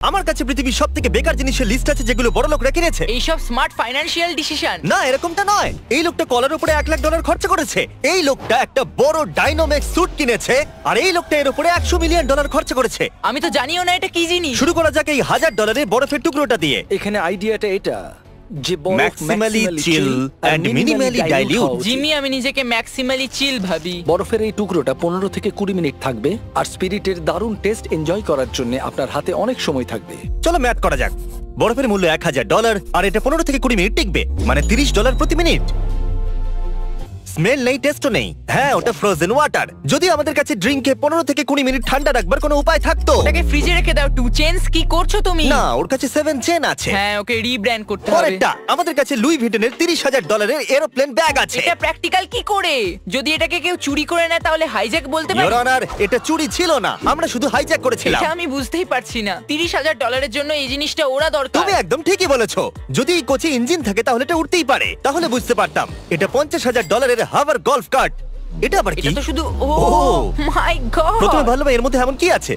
আমার কাছে পৃথিবীর সবথেকে বেকার জিনিসের লিস্ট আছে যেগুলো বড় লোকরা কিনেছে। এইসব স্মার্ট ফাইন্যান্সিয়াল ডিসিশন। না, এরকমটা নয়। এই লোকটা কলার উপরে $1,00,000 খরচা করেছে। এই লোকটা একটা বড় ডাইনোমেক্স স্যুট কিনেছে, আর এই লোকটা এর উপরে $100 মিলিয়ন খরচা করেছে। আমি তো জানিও না এটা কি জিনিস। শুরু করা যাক এই $1,000 বরফের টুকরোটা দিয়ে। এখানে আইডিয়াটা এটা যে maximally chill and minimally dilute. Jimmy, আমি নিজেকে ম্যাক্সিমালি চিল ভাবি। বরফের এই টুকরোটা 15 থেকে 20 মিনিট থাকবে, আর স্পিরিটের দারুণ টেস্ট এনজয় করার জন্য আপনার হাতে অনেক সময় থাকবে। চলো ম্যাথ করা যাক। বরফের মূল্য $1,000, আর এটা 15 থেকে 20 মিনিট টিকবে, মানে $30 প্রতি মিনিট। স্মেল নেই, টেস্টও নেই। হ্যাঁ, ওটা ফ্রোজেন ওয়াটার। যদি আমাদের কাছে ড্রিঙ্কে 15 থেকে 20 মিনিট ঠান্ডা রাখবার কোনো উপায় থাকতো। ওটাকে ফ্রিজে রেখে দাও। 2 চেঞ্জ কি করছো তুমি? না, ওর কাছে 7 চেন আছে। হ্যাঁ, ওকে রিব্র্যান্ড করতে হবে। পরেরটা, আমাদের কাছে লুই ভিটনের $30,000 এরোপ্লেন ব্যাগ আছে। এটা প্র্যাকটিক্যাল কি করে? যদি এটাকে কেউ চুরি করে নেয় তাহলে হাইজ্যাক বলতে পারি? ইওর অনার, এটা চুরি ছিল না, আমরা শুধু হাইজ্যাক করেছিলাম। এটা আমি বুঝতেই পারছি না। $30,000 জন্য এই জিনিসটা ওরা দরকার। তুমি একদম ঠিকই বলেছো। যদি এই কোচে ইঞ্জিন থাকে তাহলে এটা উঠতেই পারে, তাহলে বুঝতে পারতাম। এটা $50,000 হাভার গলফ কার্ট। এটা আবার কি? এটা তো শুধু ও Oh! মাই গড। প্রথমে ভাবলাম এর মধ্যে এমন কি আছে।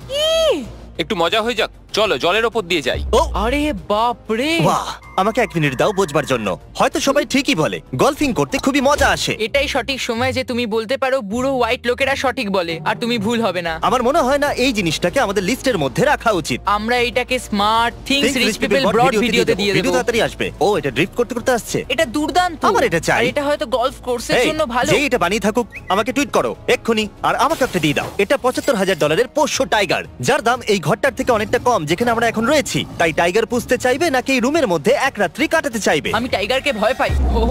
একটু মজা হয়ে যাক, চলো জলের ওপর দিয়ে যাই। ও আরে বাপ রে। বাহ, আমাকে 1 মিনিট দাও বোঝবার জন্য। হয়তো সবাই ঠিকই বলে, গলফিং করতে খুবই মজা আসে। এটাই সঠিক সময় যে তুমি বলতে পারো বুড়ো হোয়াইট লোকেরা সঠিক বলে, আর তুমি ভুল হবে না। আমার মনে হয় না এই জিনিসটাকে আমাদের লিস্টের মধ্যে রাখা উচিত। আমরা এটাকে smart things rich people broad ভিডিওতে দিয়ে ভিডিও দেব। তাড়াতাড়ি আসবে। ও, এটা ড্রিফট করতে করতে আসছে। এটা দুর্দান্ত। আমার এটা চাই। আর এটা হয়তো গলফ কোর্সের এই, জন্য ভালো। যেই এটা বানিয়ে থাকুক আমাকে টুইট করো এক্ষুনি, আর আমাকে একটা দিয়ে দাও। এটা $75,000 পোষ্য টাইগার, যার দাম এই ঘরটার থেকে অনেকটা কম যেখানে আমরা এখন রয়েছি। তাই টাইগার পুষতে চাইবে নাকি এই রুমের মধ্যে এক রাত্রি কাটাতে চাইবে? আমি টাইগারকে ভয় পাই। ও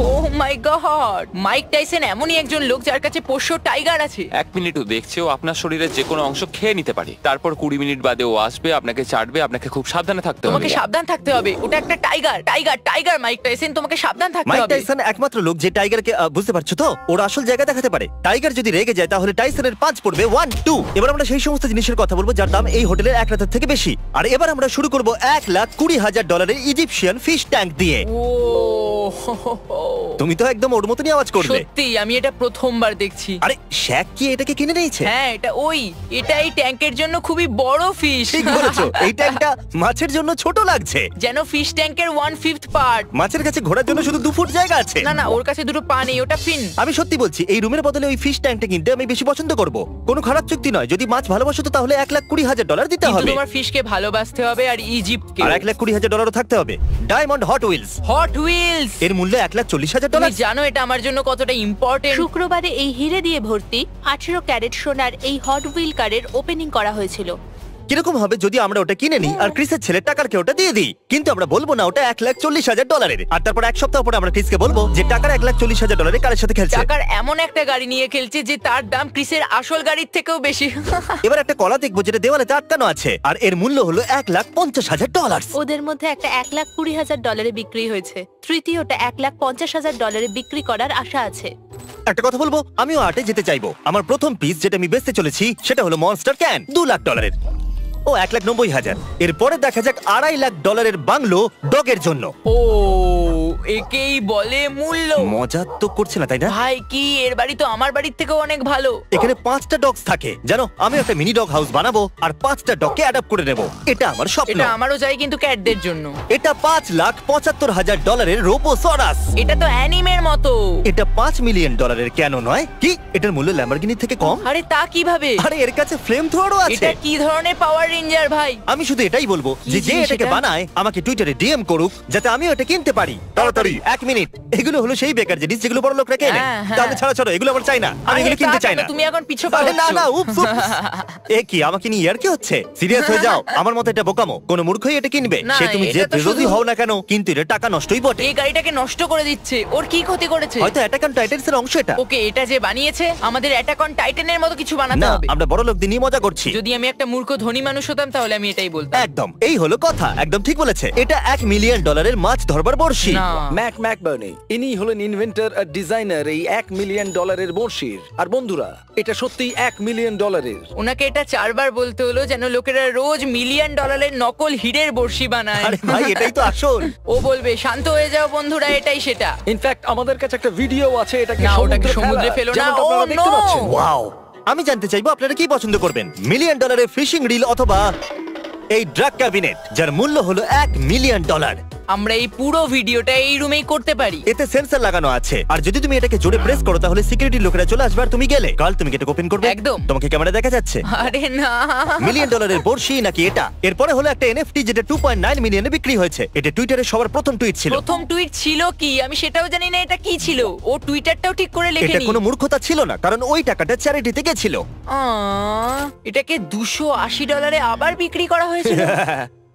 মাই গড, মাইক টাইসন এমনই একজন লোক যার কাছে পোষ্য টাইগার আছে। 1 মিনিটও দেখছে ও আপনার শরীরের যে কোনো অংশ খেয়ে নিতে পারে। তারপর 20 মিনিট বাদে ও আসবে, আপনাকে চাটবে। আপনাকে খুব সাবধানে থাকতে হবে। তোমাকে সাবধান থাকতে হবে। ওটা একটা tiger. Tiger tiger Mike Tyson, তোমাকে সাবধান থাকতে মাইক হবে। টাইসন একমাত্র লোক যে টাইগারকে বুঝতে পারছো তো, ওর আসল জায়গা দেখাতে পারে। টাইগার যদি রেগে যায় তাহলে টাইসনের পাঁচ পড়বে 1, 2। এবার আমরা সেই সমস্ত জিনিসের কথা বলবো যার দাম এই হোটেলের এক রাতের থেকে বেশি। আর এবার আমরা শুরু করব $1,20,000 ইজিপশিয়ান ফিশ ট্যাঙ্ক দিয়ে। ও তুমি তো একদম ওর মতনই আওয়াজ করবে। সত্যি আমি এটা প্রথমবার দেখছি। আরে শ্যাক কি এটাকে কিনে নিয়েছে? হ্যাঁ, এটা এই ট্যাঙ্কের জন্য খুবই বড় ফিশ। ঠিক বলেছো, এই ট্যাঙ্কটা মাছের জন্য ছোট লাগছে। যেন ফিশ ট্যাঙ্কের 1/5 পার্ট। মাছের কাছে ঘোরার জন্য শুধু 2 ফুট জায়গা আছে। না না, ওর কাছে দুটো পা নেই, ওটা ফিন। আমি সত্যি বলছি, এই রুমের বদলে ওই ফিশ ট্যাঙ্কটা কিনতে আমি বেশি পছন্দ করব। কোনো খারাপ চুক্তি নয়। যদি মাছ ভালোবাসো তো তাহলে $1,20,000 দিতে কিন্তু হবে। তোমার ফিশকে ভালোবাসতে হবে, আর ইজিপ্টকে। আর $1,20,000 থাকতে হবে। Diamond Hot Wheels, Hot Wheels. এর মূল্য $1,40,000। তুমি জানো এটা আমার জন্য কতটা ইম্পর্টেন্ট। শুক্রবারে এই হিরে দিয়ে ভর্তি 18 ক্যারেট সোনার এই হট হুইল কারের ওপেনিং করা হয়েছিল। কিরকম হবে যদি আমরা ওটা কিনে নিই আর ক্রিসের ছেলের টাকারকে ওটা দিয়ে দিই? কিন্তু আমরা বলবো না ওটা $1,40,000। আর তারপর এক সপ্তাহ পরে আমরা ক্রিসকে বলবো যে টাকার $1,40,000 কারের সাথে খেলছে। টাকার এমন একটা গাড়ি নিয়ে খেলছে যে তার দাম ক্রিসের আসল গাড়ির থেকেও বেশি। এবার একটা কলা দেখবো যেটা দেওয়ালেতে আটকানো আছে, আর এর মূল্য হলো $1,50,000। ওদের মধ্যে একটা $1,20,000 বিক্রি হয়েছে, তৃতীয়টা $1,50,000 বিক্রি করার আশা আছে। একটা কথা বলবো, আমিও আর্টে যেতে চাইবো। আমার প্রথম পিস যেটা আমি বেচতে চলেছি সেটা হলো মনস্টার ক্যান, $2,00,000। ও $1,90,000। এরপরে দেখা যাক $250,000 বাংলো ডগের জন্য। ও একেই বলে মূল্য। মজা তো করছে না তাই না? ভাই কি, এর বাড়ি তো আমার বাড়ির থেকেও অনেক ভালো। এখানে 5টা ডগস থাকে জানো। আমি একটা মিনি ডগ হাউস বানাবো আর 5টা ডগকে অ্যাডাপ্ট করে নেব। এটা আমার স্বপ্ন। এটা আমারও চাই, কিন্তু ক্যাটদের জন্য। এটা $5,75,000 রোবোসরাস। এটা তো অ্যানিমের মতো। এটা $5 মিলিয়ন কেন নয়? কি এটার মূল্য ল্যাম্বরগিনি থেকে কম? আরে তা কিভাবে? আরে এর কাছে ফ্লেম থ্রোয়ারও আছে। এটা কি ধরনের পাওয়ার রেঞ্জার ভাই? আমি শুধু এটাই বলবো কি যে জিনিস এটাকে এটা? বানায় আমাকে টুইটারে ডিএম করুক যাতে আমিও এটা কিনতে পারি। তাড়াতাড়ি 1 মিনিট। এগুলো হলো সেই বেকার জিনিস যেগুলো বড় লোকরা কেনে। হ্যাঁ, হ্যাঁ। তাহলে ছাড়া এগুলো আমার চাই না। আমি এগুলো কিনতে চাই না। তুমি এখন পিছু আরে না না, পাচ্ছ। উপস উপস। এ কি আমাকে নিয়ে ইয়ার কি হচ্ছে? সিরিয়াস হয়ে যাও। আমার মতে এটা বোকামো। কোন মূর্খই এটা কিনবে। না, সে তুমি এটা যে তো বিরোধী শুধু- হও না কেন, কিন্তু এটা টাকা নষ্টই বটে। এই গাড়িটাকে নষ্ট করে দিচ্ছে। ওর কি ক্ষতি করেছে? হয়তো অ্যাটাক অন টাইটান্স এর অংশ এটা। ওকে, এটা যে বানিয়েছে আমাদের অ্যাটাক অন টাইটানের মতো কিছু বানাতে না, হবে। আমরা বড় লোকদের নিয়ে মজা করছি। যদি আমি একটা মূর্খ ধনী মানুষ হতাম তাহলে আমি এটাই বলতাম। একদম, এই হলো কথা। একদম ঠিক বলেছে। এটা $1 মিলিয়ন মাছ ধরবার বড়শি। না, ম্যাক ম্যাকবার্নি ইনি হলেন ইনভেন্টর আর ডিজাইনার এই $1 মিলিয়ন বড়শির। আর বন্ধুরা, এটা সত্যি $1 মিলিয়ন। ওনাকে এটা 4 বার বলতে হলো যেন লোকেরা রোজ $1,000,000 নকল হিরের বড়শি বানায়। আরে ভাই, এটাই তো আসল। ও বলবে শান্ত হয়ে যাও বন্ধুরা, এটাই সেটা। ইনফ্যাক্ট আমাদের কাছে একটা ভিডিও আছে এটাকে না, ওটাকে সমুদ্রে ফেলো না। যেমনটা আপনারা Oh, দেখতে no! পাচ্ছেন। ওয়াও, আমি জানতে চাইবো আপনারা কি পছন্দ করবেন, $1 মিলিয়ন ফিশিং রিল অথবা এই ড্রাগ ক্যাবিনেট যার মূল্য হলো $1 মিলিয়ন। আমরা এই পুরো ভিডিওটা এই রুমেই করতে পারি। এতে সেন্সর লাগানো আছে আর যদি তুমি এটাকে জোরে প্রেস করো তাহলে সিকিউরিটি লোকেরা চলে আসবে আর তুমি গেলে। কাল তুমি এটা ওপেন করবে? একদম। তোমাকে ক্যামেরা দেখা যাচ্ছে? আরে না, $1 মিলিয়ন বর্ষি নাকি এটা? এরপরে হলো একটা এনএফটি যেটা 2.9 মিলিয়নে বিক্রি হয়েছে। এটা টুইটারে সবার প্রথম টুইট ছিল। প্রথম টুইট ছিল কি আমি সেটাও জানি না এটা কি ছিল। ও টুইটারটাও ঠিক করে এটা লেখেনি। কোনো মূর্খতা ছিল না কারণ ওই টাকাটা চ্যারিটিতে গেছিল। এটাকে $280 আবার বিক্রি করা হয়েছিল।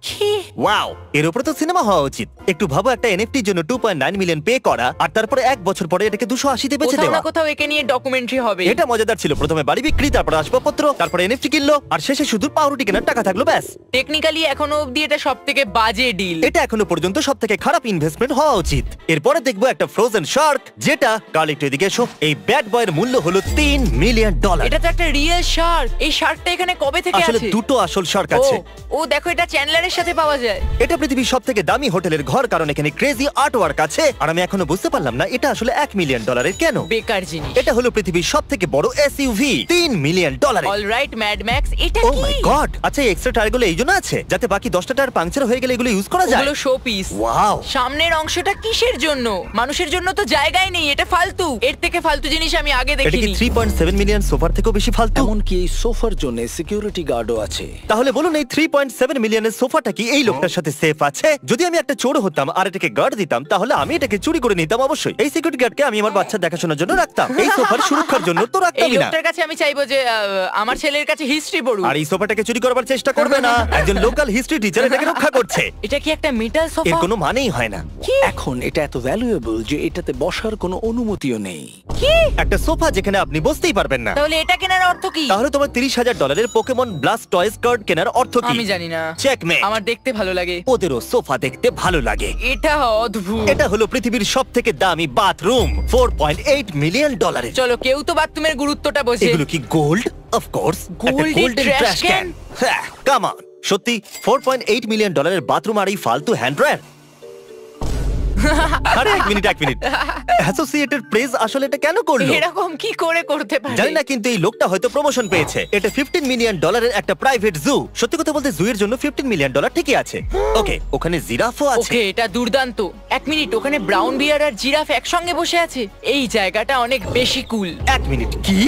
কি? ওয়াও, এর উপরে তো সিনেমা হওয়া উচিত। একটু ভাবো একটা এনএফটির জন্য 2.9 মিলিয়ন পে করা আর তারপরে 1 বছর পরে এটাকে 280 তে বেচে কোথাও দেওয়া। না কোথাও একে নিয়ে ডকুমেন্টারি হবে। এটা মজাদার ছিল। প্রথমে বাড়ি বিক্রি, তারপর আসবাবপত্র, তারপরে এনএফটি কিনলো আর শেষে শুধু পাউরুটি কেনার টাকা থাকলো ব্যাস। টেকনিক্যালি এখনো অবধি এটা সবথেকে বাজে ডিল। এটা এখনো পর্যন্ত সবথেকে খারাপ ইনভেস্টমেন্ট হওয়া উচিত। এরপরে দেখবো একটা ফ্রোজেন শার্ক যেটা কাল একটু এদিকে এসো। এই ব্যাড বয়ের মূল্য হলো $3 মিলিয়ন। এটা তো একটা রিয়েল শার্ক। এই শার্কটা এখানে কবে থেকে আসলে আছে? দুটো আসল শার্ক আছে। ও দেখো এটা চ্যান্ডলারের সাথে পাওয়া যায়। এটা পৃথিবীর সবথেকে দামি হোটেলের ঘর কারণ এখানে ক্রেজি আর্টওয়ার্ক আছে আর আমি এখনো বুঝতে পারলাম না এটা আসলে $1 মিলিয়ন কেন। বেকার জিনিস। এটা হলো পৃথিবীর সবথেকে বড় SUV $3 million. Alright mad max, এটা ও কি? মাই গড! আচ্ছা এই এক্সট্রা টায়ারগুলো এই জন্য আছে যাতে বাকি 10টা টায়ার পাংচার হয়ে গেলে এগুলো ইউজ করা যায়। ওগুলো শো পিস। ওয়াও! সামনের অংশটা কিসের জন্য? মানুষের জন্য তো জায়গায় নেই, এটা ফালতু। এর থেকে ফালতু জিনিস আমি আগে এটা কি দেখিনি। 3.7 মিলিয়ন সোফার থেকেও বেশি ফালতু? এমনকি এই সোফার জন্য সিকিউরিটি গার্ডও আছে। তাহলে বলুন এই 3.7 মিলিয়নের সোফাটা কি এই লোকটার সাথে সেফ আছে? যদি আমি একটা চোর হতাম আর এটাকে গার্ড দিতাম তাহলে আমি এটাকে চুরি করে নিতাম অবশ্যই। এই সিকিউরিটি গার্ডকে আমি আমার বাচ্চা দেখাশোনার জন্য রাখতাম। এই সোফার সুরক্ষার জন্য তো এই রাখতামই না। লোকটার কাছে আমি চাইবো যে আমার ছেলের কাছে হিস্ট্রি পড়ুক। আর এই সোফাটাকে চুরি করবার চেষ্টা করবে না। একজন লোকাল হিস্ট্রি টিচার এটাকে রক্ষা করছে। এটা কি একটা মেটাল এর সোফা? কোনো মানেই হয় না। এখন এটা এত ভ্যালুয়েবল যে এটাতে বসার কোনো অনুমতিও নেই। কি? একটা সোফা যেখানে আপনি বসতেই পারবেন না। তাহলে এটা কেনার অর্থ কি? তাহলে তোমার $30,000 পোকেমন ব্লাস্ট টয়েস কার্ড কেনার অর্থ কি? আমি জানি না। চেকমেট। আমার দেখতে ভালো লাগে। ওদেরও সোফা দেখতে ভালো লাগে। এটা অদ্ভুত। এটা হলো পৃথিবীর সবথেকে দামি বাথরুম $4.8 মিলিয়ন। চলো কেউ তো বাথরুমের গুরুত্বটা বোঝে। এগুলো কি গোল্ড? Of course. Gold এর trash can? হ্যাঁ, কাম অন। সত্যি $4.8 মিলিয়ন বাথরুম আর এই ফালতু হ্যান্ড ড্রায়ার? আরে এক মিনিট অ্যাসোসিয়েটেড প্রেস আসলে এটা কেন করলো? এরকম কি করে করতে পারে? জানি না, কিন্তু এই লোকটা হয়তো প্রমোশন পেয়েছে। এটা $15 মিলিয়ন একটা প্রাইভেট জু। সত্যি কথা বলতে জু এর জন্য $15 মিলিয়ন ঠিকই আছে। ওকে, ওখানে জিরাফও আছে। ওকে, এটা দুর্দান্ত। এক মিনিট, ওখানে ব্রাউন বিয়ার আর জিরাফ একসঙ্গে বসে আছে। এই জায়গাটা অনেক বেশি কুল। এক মিনিট, কি?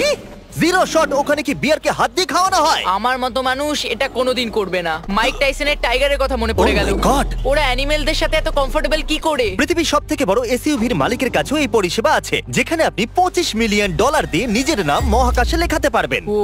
Zero shot? ওখানে কি বিয়ারকে হাত দিয়ে খাওয়ানো হয়? আমার মতো মানুষ এটা কোনোদিন করবে না। মাইক টাইসনের টাইগারের কথা মনে পড়ে Oh my গেল। God! ওরা অ্যানিমেলদের সাথে এত কমফোর্টেবল কি করে? পৃথিবীর সবথেকে বড় এসইউভির মালিকের কাছেও এই পরিষেবা আছে যেখানে আপনি $25 মিলিয়ন দিয়ে নিজের নাম মহাকাশে লেখাতে পারবেন। ও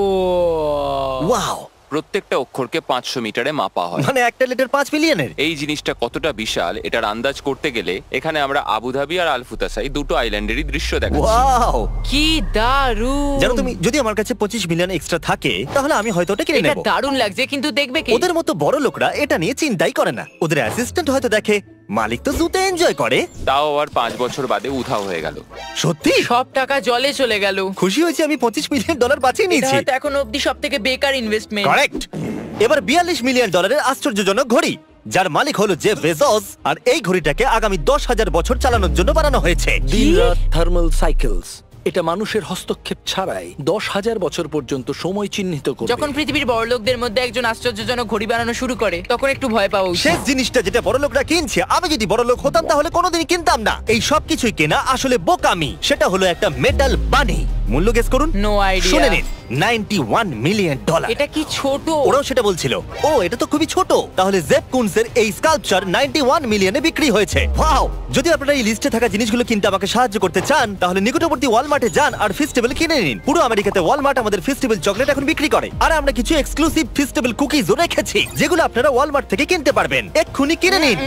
ওয়াও! প্রত্যেকটা অক্ষরকে 500 মিটারে মাপা হয়। মানে একটা লিটার 5 মিলিয়নের। এই জিনিসটা কতটা বিশাল এটার আন্দাজ করতে গেলে এখানে আমরা আবুধাবি আর আলফুতাসাই দুটো আইল্যান্ডেরই দৃশ্য দেখাচ্ছি। ওয়াও! কি দারুণ। জানো তুমি, যদি আমার কাছে 25 মিলিয়ন এক্সট্রা থাকে তাহলে আমি হয়তো ওটা কিনে এটা নেব। দারুণ লাগছে, কিন্তু দেখবে কি? ওদের মতো বড় লোকরা এটা নিয়ে চিন্তাই করে না। ওদের অ্যাসিস্ট্যান্ট হয়তো দেখে মালিক তো জুতে এনজয় করে। তাও আর 5 বছর বাদে উধাও হয়ে গেল। সত্যি সব টাকা জলে চলে গেল। খুশি হয়েছে আমি $25 মিলিয়ন বাঁচিয়ে এটা নিয়েছি। হয়তো এখন অবধি সবথেকে বেকার ইনভেস্টমেন্ট। কারেক্ট। এবার $42 মিলিয়ন আশ্চর্যজনক ঘড়ি যার মালিক হলো জেফ বেজোস, আর এই ঘড়িটাকে আগামী 10,000 বছর চালানোর জন্য বানানো হয়েছে। দিনরাত থার্মাল সাইকেলস। এটা মানুষের হস্তক্ষেপ ছাড়াই 10,000 বছর পর্যন্ত সময় চিহ্নিত করবে। যখন পৃথিবীর বড়লোকদের মধ্যে একজন আশ্চর্যজনক ঘড়ি বানানো শুরু করে তখন একটু ভয় পাওয়া উচিত। শেষ জিনিসটা যেটা বড় লোকরা কিনছে, আমি যদি বড় লোক হতাম তাহলে কোনোদিনই কিনতাম না। এই সব কিছুই কেনা আসলে বোকামি। সেটা হলো একটা মেটাল বানি। মূল্য গেস করুন। No idea. শুনে নিন, $91 মিলিয়ন। এটা কি ছোট? ওরাও সেটা বলছিল। ও, এটা তো খুবই ছোট। তাহলে জেফ কুনসের এই স্কাল্পচার 91 মিলিয়নে বিক্রি হয়েছে। ওয়াও! যদি আপনারা এই লিস্টে থাকা জিনিসগুলো কিনতে আমাকে সাহায্য করতে চান তাহলে নিকটবর্তী ওয়ালমার্টে যান আর ফেস্টিভ্যাল কিনে নিন। পুরো আমেরিকাতে ওয়ালমার্ট আমাদের ফেস্টিভ্যাল চকলেট এখন বিক্রি করে, আর আমরা কিছু এক্সক্লুসিভ ফেস্টিভ্যাল কুকিজও রেখেছি যেগুলো আপনারা ওয়ালমার্ট থেকে কিনতে পারবেন। এক্ষুনি কিনে নিন।